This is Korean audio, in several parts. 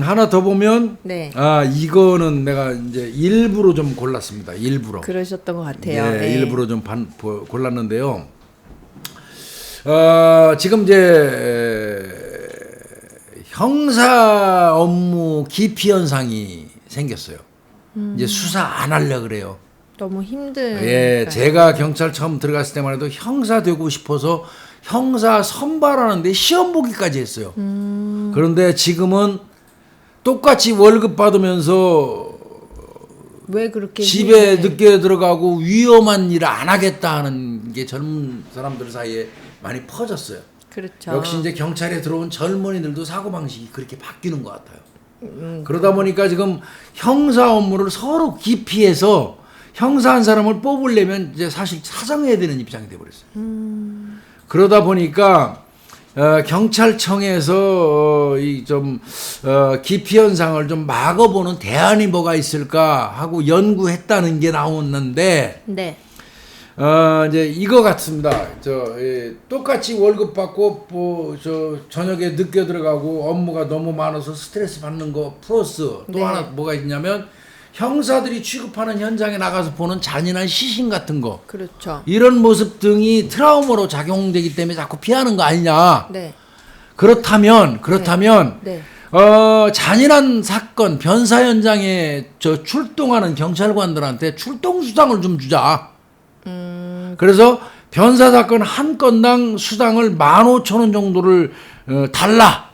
하나 더 보면 네. 이거는 내가 이제 일부러 좀 골랐습니다. 일부러. 그러셨던 것 같아요. 네, 네. 일부러 좀 골랐는데요. 지금 이제 형사 업무 기피 현상이 생겼어요. 이제 수사 안 하려 그래요. 너무 힘든. 예, 제가 경찰 처음 들어갔을 때만 해도 형사 되고 싶어서 형사 선발하는데 시험 보기까지 했어요. 그런데 지금은 똑같이 월급 받으면서 왜 그렇게 집에 늦게 들어가고 위험한 일을 안 하겠다 하는 게 젊은 사람들 사이에 많이 퍼졌어요. 그렇죠. 역시 이제 경찰에 들어온 젊은이들도 사고방식이 그렇게 바뀌는 것 같아요. 그러다 보니까 지금 형사 업무를 서로 기피해서 형사 한 사람을 뽑으려면 이제 사실 사정해야 되는 입장이 돼버렸어요. 그러다 보니까 경찰청에서 이 기피 현상을 좀 막아보는 대안이 뭐가 있을까 하고 연구했다는 게 나왔는데 네. 이제 이거 같습니다. 똑같이 월급 받고 저녁에 늦게 들어가고 업무가 너무 많아서 스트레스 받는 거 플러스 또 네. 하나 뭐가 있냐면 형사들이 취급하는 현장에 나가서 보는 잔인한 시신 같은 거 그렇죠. 이런 모습 등이 트라우마로 작용되기 때문에 자꾸 피하는 거 아니냐. 네. 그렇다면 네. 잔인한 사건 변사 현장에 출동하는 경찰관들한테 출동 수당을 좀 주자. 그래서 변사 사건 한 건당 수당을 15,000원 정도를 달라.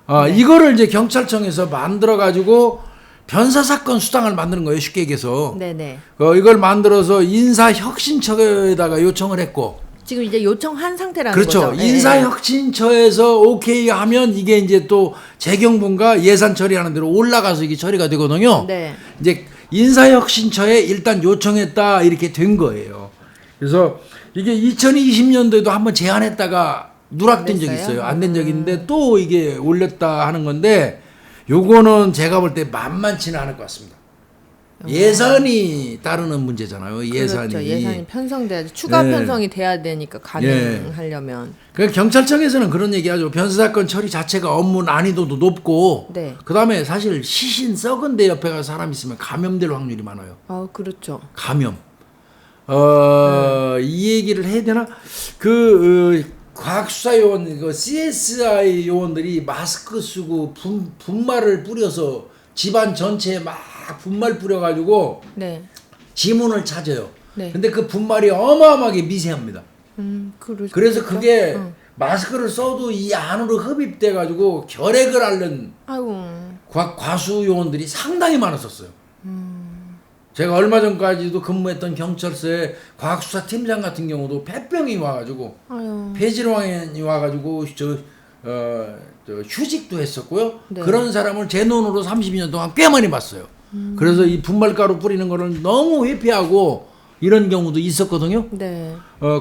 네. 이거를 이제 경찰청에서 만들어 가지고 변사 사건 수당을 만드는 거예요. 쉽게 얘기해서. 네네. 이걸 만들어서 인사혁신처에다가 요청을 했고. 지금 이제 요청한 상태라는 그렇죠. 거죠. 네. 인사혁신처에서 오케이 하면 이게 이제 또 재경부가 예산 처리하는 대로 올라가서 이게 처리가 되거든요. 네. 이제 인사혁신처에 일단 요청했다 이렇게 된 거예요. 그래서 이게 2020년도에도 한번 제안했다가 누락된 적이 있어요. 안 된 적이 있는데 또 이게 올렸다 하는 건데 요거는 제가 볼 때 만만치는 않을 것 같습니다. 예산이 따르는 문제잖아요. 예산이. 그렇죠. 예산이 편성돼야지. 추가 네. 편성이 돼야 되니까 가능하려면. 그 경찰청에서는 그런 얘기하죠. 변사사건 처리 자체가 업무 난이도도 높고, 네. 그다음에 사실 시신 썩은 데 옆에 가 사람 있으면 감염될 확률이 많아요. 그렇죠. 감염. 이 얘기를 해야 되나? 과학수사요원, CSI 요원들이 마스크 쓰고 분말을 뿌려서 집안 전체에 막 분말 뿌려가지고 네. 지문을 찾아요. 네. 근데 그 분말이 어마어마하게 미세합니다. 그래서 그게 마스크를 써도 이 안으로 흡입돼가지고 결핵을 앓는 아이고. 과수 요원들이 상당히 많았었어요. 제가 얼마 전까지도 근무했던 경찰서에 과학수사팀장 같은 경우도 폐병이 와가지고 아유. 폐질환이 와가지고 휴직도 했었고요. 네. 그런 사람을 제 눈으로 32년 동안 꽤 많이 봤어요. 그래서 이 분말가루 뿌리는 거를 너무 회피하고 이런 경우도 있었거든요. 네.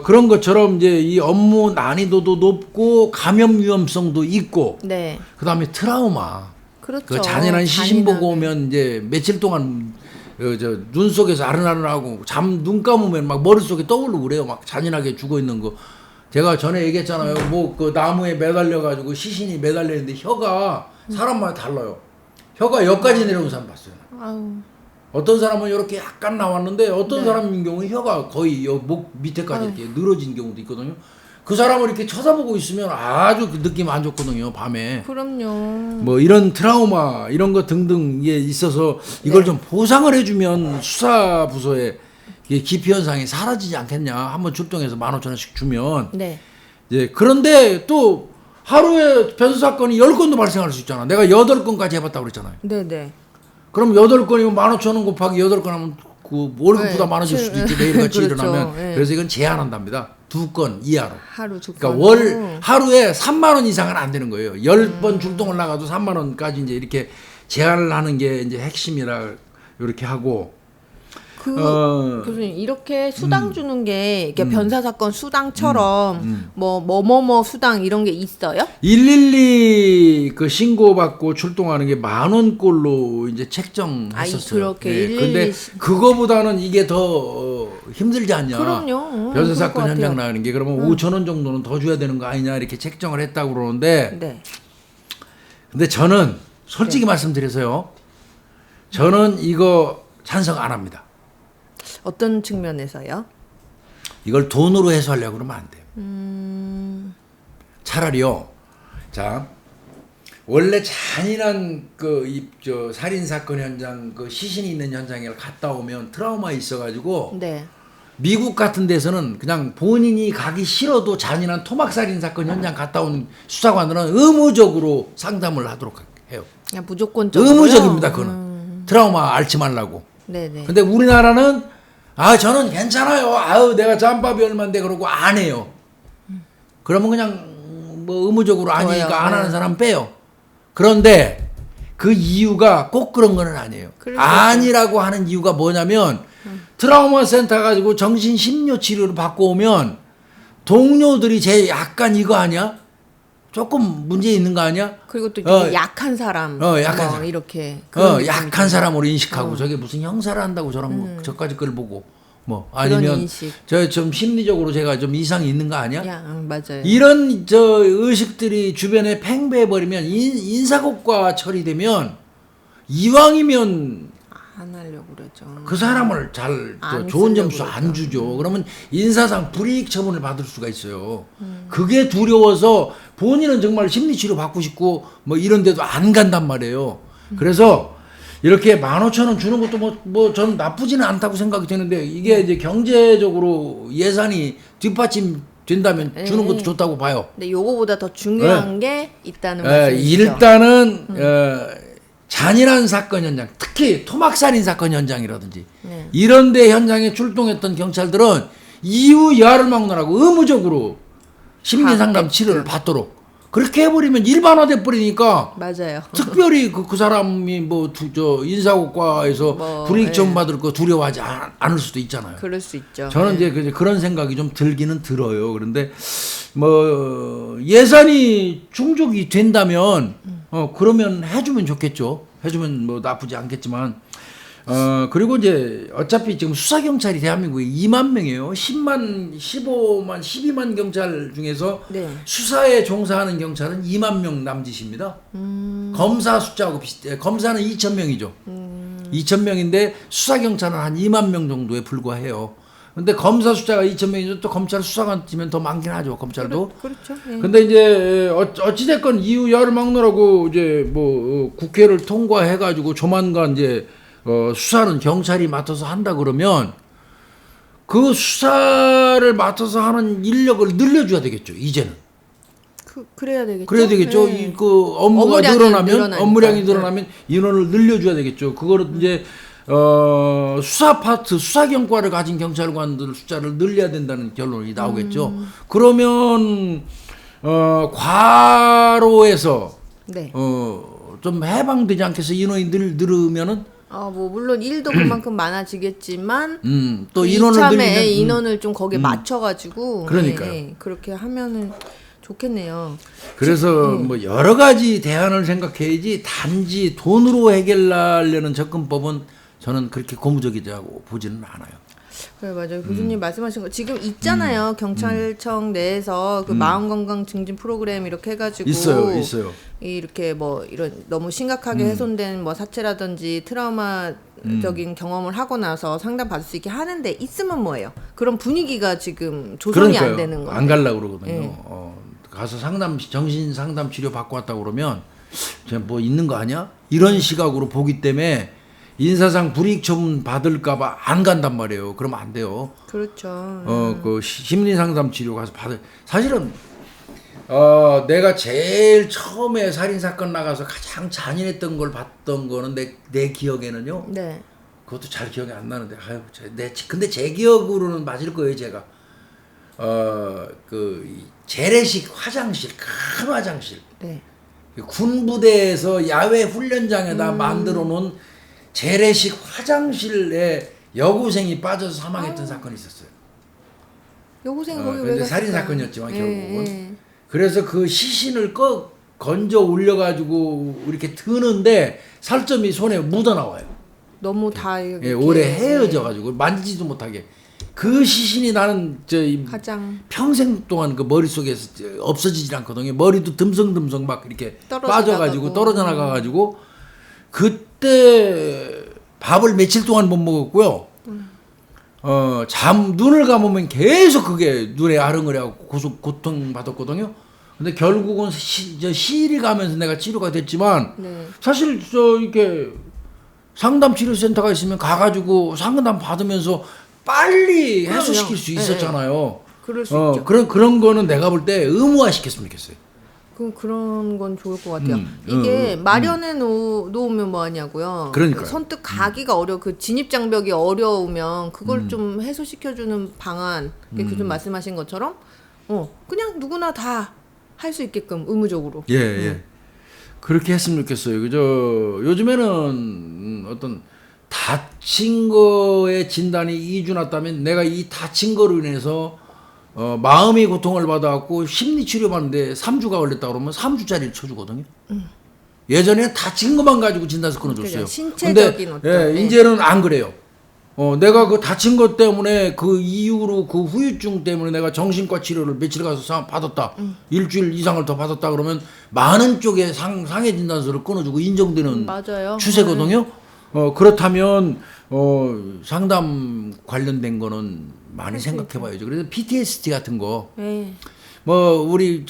그런 것처럼 이제 이 업무 난이도도 높고 감염 위험성도 있고, 네. 그 다음에 트라우마. 그렇죠. 그 잔인한 시신 보고 잔인하게. 오면 이제 며칠 동안 눈 속에서 아른아른하고 눈 감으면 막 머릿속에 떠오르고 그래요. 막 잔인하게 죽어 있는 거. 제가 전에 얘기했잖아요. 뭐 그 나무에 매달려 가지고 시신이 매달려 있는데 혀가 사람마다 달라요. 혀가 여기까지 내려온 사람 봤어요. 아유. 어떤 사람은 이렇게 약간 나왔는데 어떤 네. 사람인 경우는 혀가 거의 목 밑에까지 이렇게 늘어진 경우도 있거든요. 그 사람을 이렇게 쳐다보고 있으면 아주 그 느낌 안 좋거든요. 밤에. 그럼요. 뭐 이런 트라우마 이런 거 등등에 있어서 이걸 네. 좀 보상을 해주면 수사부서에 기피 현상이 사라지지 않겠냐. 한번 출동해서 15,000원씩 주면. 네. 예, 그런데 또 하루에 변수 사건이 10건도 발생할 수 있잖아. 내가 8건까지 해봤다고 그랬잖아요. 네네. 그럼 8건이면 15,000원 곱하기 8건 하면 그 월급보다 네. 많아질 수도 있지. 매일같이 그렇죠. 일어나면. 네. 그래서 이건 제한한답니다. 2건 이하로. 하루 두 그러니까 건. 하루에 3만 원 이상은 안 되는 거예요. 10번 출동을 나가도 3만 원까지 이제 이렇게 제한을 하는 게 이제 핵심이라 이렇게 하고. 교수님 이렇게 수당 주는 게 이렇게 변사 사건 수당처럼 뭐 수당 이런 게 있어요? 112 그 신고받고 출동하는 게 10,000원꼴로 이제 책정했었어요. 그렇게 네, 112 근데 그거보다는 이게 더 힘들지 않냐. 그럼요. 변사 그럴 사건 것 현장 같아요. 나가는 게 그러면 5,000원 정도는 더 줘야 되는 거 아니냐 이렇게 책정을 했다고 그러는데 네. 근데 저는 솔직히 말씀드려서요. 저는 이거 찬성 안 합니다. 어떤 측면에서요? 이걸 돈으로 해소하려고 그러면 안 돼요. 차라리요. 자, 원래 잔인한 저 살인 사건 현장 그 시신이 있는 현장에 갔다 오면 트라우마 있어가지고 네. 미국 같은 데서는 그냥 본인이 가기 싫어도 잔인한 토막살인 사건 현장 갔다 온 수사관들은 의무적으로 상담을 하도록 해요. 그냥 무조건적으로. 의무적입니다. 그거는 트라우마 앓지 말라고. 네네. 근데 우리나라는 저는 괜찮아요. 아유 내가 잠밥이 얼마인데 그러고 안 해요. 그러면 그냥 뭐 의무적으로 아니니까 좋아요. 안 네. 하는 사람 빼요. 그런데 그 이유가 꼭 그런 건 아니에요. 그럴 수 아니라고 하는 이유가 뭐냐면 트라우마 센터 가지고 정신 심리 치료를 받고 오면 동료들이 제 약간 이거 아니야? 조금 문제 있는 거 아니야? 그리고 또 되게 약한 사람, 약한 뭐 사람. 이렇게 그런 약한 느낌이죠. 사람으로 인식하고 저게 무슨 형사를 한다고 저런 저까지 걸 보고 뭐 그런 아니면 인식. 저 좀 심리적으로 제가 좀 이상이 있는 거 아니야? 맞아요. 이런 저 의식들이 주변에 팽배해 버리면 인사고과 처리되면 이왕이면 안 하려고 그러죠. 그 사람을 잘 안 좋은 쓰려고 점수 그러죠. 안 주죠. 그러면 인사상 불이익 처분을 받을 수가 있어요. 그게 두려워서 본인은 정말 심리치료 받고 싶고 뭐 이런데도 안 간단 말이에요. 그래서 이렇게 15,000원 주는 것도 뭐 저는 나쁘지는 않다고 생각이 되는데 이게 이제 경제적으로 예산이 뒷받침 된다면 주는 것도 좋다고 봐요. 근데 요거보다 더 중요한 게 있다는 예, 말씀이시죠. 일단은 잔인한 사건 현장, 특히 토막살인 사건 현장이라든지 네. 이런 데 현장에 출동했던 경찰들은 이후 열을 막론하고 의무적으로 심리상담 치료를 받도록 그렇게 해버리면 일반화돼 버리니까 맞아요. 특별히 그 사람이 저 인사고과에서 뭐, 불이익 처분 받을 거 두려워하지 않을 수도 있잖아요. 그럴 수 있죠. 저는 이제 그런 생각이 좀 들기는 들어요. 그런데 뭐 예산이 충족이 된다면 그러면 해주면 좋겠죠. 해주면 뭐 나쁘지 않겠지만 그리고 이제 어차피 지금 수사 경찰이 대한민국에 2만 명이에요. 10만, 15만, 12만 경찰 중에서 네. 수사에 종사하는 경찰은 2만 명 남짓입니다. 검사 숫자하고 비슷해요. 검사는 2천 명이죠. 2천 명인데 수사 경찰은 한 2만 명 정도에 불과해요. 근데 검사 숫자가 2천 명이죠. 또 검찰 수사관 치면 더 많긴 하죠. 검찰도. 그렇죠. 예. 근데 이제 어찌됐건 이후 열을 막느라고 이제 뭐 국회를 통과해가지고 조만간 이제 수사는 경찰이 맡아서 한다 그러면 그 수사를 맡아서 하는 인력을 늘려줘야 되겠죠. 이제는. 그래야 되겠죠. 그래야 되겠죠. 네. 그 업무가 업무량이 늘어나면 늘어나니까. 업무량이 늘어나면 인원을 늘려줘야 되겠죠. 그거를 이제 수사 파트, 수사 경과를 가진 경찰관들 숫자를 늘려야 된다는 결론이 나오겠죠. 그러면 과로에서 네. 좀 해방되지 않겠어? 인원이 늘으면은 뭐 물론 일도 그만큼 많아지겠지만 또 그 인원을 이참에 늘리면 인원을 좀 거기에 맞춰가지고 그러니까요. 그렇게 하면은 좋겠네요. 그래서 뭐 여러 가지 대안을 생각해야지 단지 돈으로 해결하려는 접근법은 저는 그렇게 고무적이라고 보지는 않아요. 그래 맞아요. 교수님 말씀하신 거 지금 있잖아요. 경찰청 내에서 그 마음 건강 증진 프로그램 이렇게 해가지고 있어요. 이렇게 뭐 이런 너무 심각하게 훼손된 뭐 사체라든지 트라우마적인 경험을 하고 나서 상담 받을 수 있게 하는데 있으면 뭐예요? 그런 분위기가 지금 조성이 안 되는 거예요. 안 가려고 그러거든요. 네. 가서 정신 상담 치료 받고 왔다 그러면 뭐 있는 거 아니야? 이런 시각으로 보기 때문에 인사상 불이익 처분 받을까봐 안 간단 말이에요. 그러면 안 돼요. 그렇죠. 그 심리 상담 치료 가서 사실은 내가 제일 처음에 살인 사건 나가서 가장 잔인했던 걸 봤던 거는 내 기억에는요. 네. 그것도 잘 기억이 안 나는데 근데 제 기억으로는 맞을 거예요. 제가 그 재래식 화장실, 큰 화장실. 네. 군부대에서 야외 훈련장에다 만들어 놓은 재래식 화장실에 여고생이 빠져서 사망했던 사건이 있었어요. 여고생 거기 왜 근데 갔을까? 살인 사건이었지만 결국은. 예. 그래서 그 시신을 건져 올려가지고 이렇게 드는데 살점이 손에 묻어 나와요. 너무 다 이렇게 오래 헤어져가지고 만지지도 못하게. 그 시신이 나는 가장 평생 동안 그 머릿속에서 없어지질 않거든요. 머리도 듬성듬성 막 이렇게 빠져가지고 떨어져 나가가지고 그때 밥을 며칠 동안 못 먹었고요. 눈을 감으면 계속 그게 눈에 아른거려갖고 고통 받았거든요. 근데 결국은 시일이 가면서 내가 치료가 됐지만 네. 사실 이렇게 상담 치료센터가 있으면 가가지고 상담 받으면서 빨리 해소시킬 수 있었잖아요. 그럴 수 있죠. 그런 거는 내가 볼 때 의무화 시켰으면 좋겠어요. 그런 건 좋을 것 같아요. 이게 마련해 놓으면 뭐 하냐고요. 그러니까요. 선뜻 가기가 그 진입 장벽이 어려우면 그걸 좀 해소시켜주는 방안, 좀 말씀하신 것처럼 그냥 누구나 다 할 수 있게끔 의무적으로. 예. 그렇게 했으면 좋겠어요. 그죠? 요즘에는 어떤 다친 거의 진단이 2주 났다면 내가 이 다친 거로 인해서 마음의 고통을 받아갖고 심리 치료 받는데 3주가 걸렸다 그러면 3주짜리를 쳐주거든요. 예전에는 다친 것만 가지고 진단서 끊어줬어요. 신체적인 근데 이제는 안 그래요. 내가 그 다친 것 때문에 그 이후로 그 후유증 때문에 내가 정신과 치료를 며칠 가서 받았다. 일주일 이상을 더 받았다 그러면 많은 쪽에 상해 진단서를 끊어주고 인정되는 맞아요. 추세거든요. 그렇다면 상담 관련된 거는 많이 생각해봐야죠. 그래서 PTSD 같은 거. 우리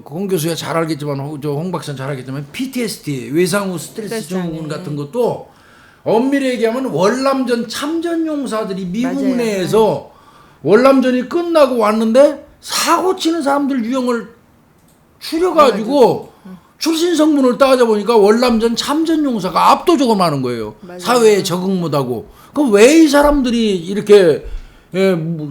홍 교수가 잘 알겠지만 홍 박사는 잘 알겠지만 PTSD 외상 후 스트레스 증후군 같은 것도 엄밀히 얘기하면 월남전 참전용사들이 미국 맞아요. 내에서 월남전이 끝나고 왔는데 사고 치는 사람들 유형을 추려가지고 출신 성분을 따져보니까 월남전 참전용사가 압도적으로 많은 거예요. 맞아요. 사회에 적응 못하고. 그럼 왜 이 사람들이 이렇게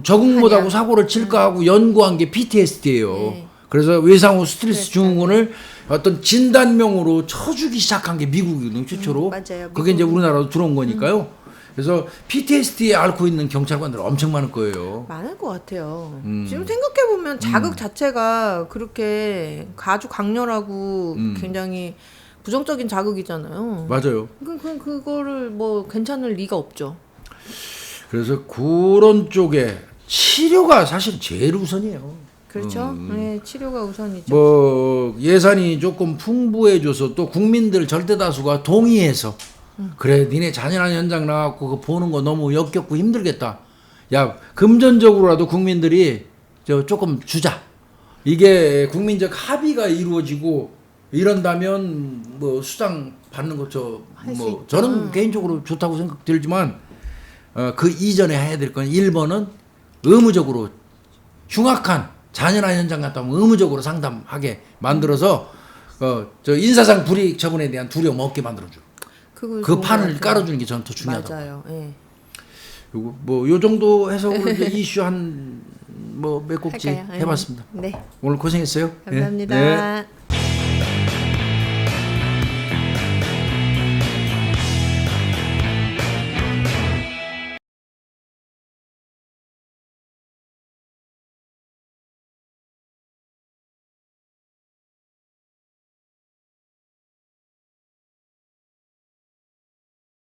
적응 못하고 사고를 칠까 하고 연구한 게 PTSD예요. 그래서 외상 후 스트레스 증후군을 어떤 진단명으로 쳐주기 시작한 게 미국이거든요, 최초로. 맞아요. 그게 이제 우리나라로 들어온 거니까요. 그래서 PTSD에 앓고 있는 경찰관들 엄청 많을 거예요. 많을 것 같아요. 지금 생각해보면 자극 자체가 그렇게 아주 강렬하고 굉장히 부정적인 자극이잖아요. 맞아요. 그거를 뭐 괜찮을 리가 없죠. 그래서 그런 쪽에 치료가 사실 제일 우선이에요. 그렇죠. 네, 치료가 우선이죠. 뭐 예산이 조금 풍부해져서 또 국민들 절대 다수가 동의해서 그래 니네 잔인한 현장 나갖고 그거 보는 거 너무 역겹고 힘들겠다. 야 금전적으로라도 국민들이 조금 주자. 이게 국민적 합의가 이루어지고 이런다면 뭐 수당 받는 거 저는 개인적으로 좋다고 생각 들지만 그 이전에 해야 될 건 1번은 의무적으로 흉악한 잔인한 현장 같다면 의무적으로 상담하게 만들어서 인사상 불이익 처분에 대한 두려움 없게 만들어줘. 그 판을 깔아주는 게 저는 더 중요하다고. 맞아요. 예. 그리고 뭐 요 정도 해서 오늘 이슈 한 몇 곡지 해봤습니다. 네. 오늘 고생했어요. 감사합니다. 네.